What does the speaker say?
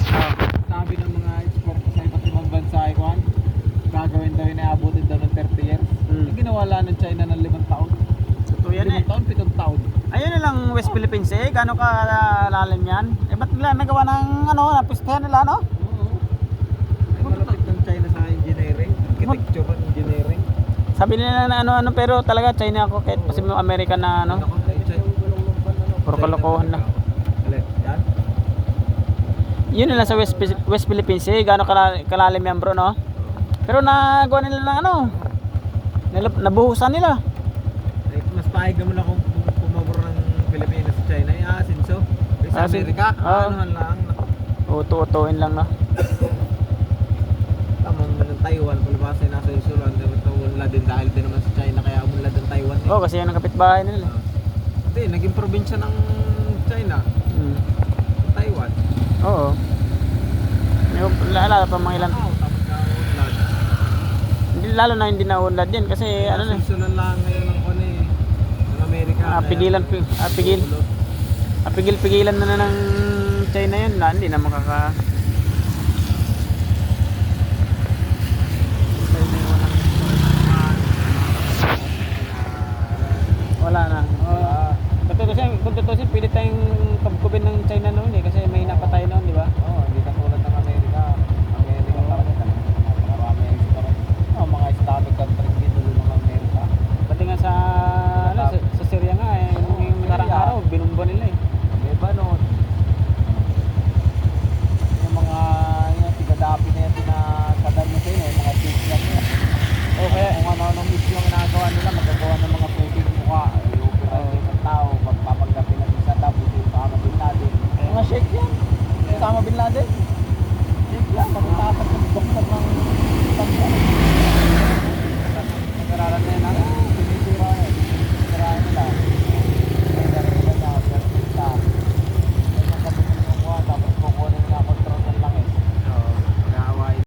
Sabi ng mga expert sa iba't ibang bansa ay kuhan, gagawin daw yun, abutin daw ng 30 years. Ginawa lang ng China ng 5 taon. Totoo yan 5 taon, 7 taon. Ayun na lang West Philippines gano'n ka lalim yan? Ba't nila nagawa ng napistahan nila Oo. Ay, malapit ng China sa engineering, architecture and engineering. Sabi nila na pero talaga China ako kahit pasim yung American na puro kalokohan na. Yan. Yun na lang sa West Philippines gano'n kalalim yan bro pero nagawa nila ng nabuhusan nila. Ay, mas paig naman akong pumabor ng Pilipinas sa China. Sinso. Sa Amerika, anuhan lang. Uto-utuin lang Tamang ng Taiwan, palabas ay nasa Isulon. Dapat umunlad din dahil din naman sa China, kaya umunlad ng Taiwan. kasi yan ang kapitbahay nila. Hindi, naging probinsya ng China. Taiwan. Oo. Lalo pa mga ilan. Tapos na umunlad. Lalo na hindi na unlad yan kasi Sa Isulon lang ngayon ng Amerika. Pigil-pigilan na ng China yun hindi na makaka wala na. Kung tutusin pwede tayong kabkubin ng China noon kasi may napatay noon, di ba? Hindi katulad ng Amerika. Amerika talaga marami ang restaurant. Mga Islamic country dito ng Amerika. Pati nga sa Syria nga yung nakarang araw binumba nila Lebanon. Yung mga tiga-dapi na yan tinakadal mo sa inyo, yung mga tips lang yan. kaya Kung ano-anong mission ang nagawa nila, magagawa ng mga pwedeng mukha. Operate ng tao, magpapagapi ng isa tapos yung Osama Bin Laden. mga sheikh yan. Osama Bin Laden? Sheikh yan, magtatag ng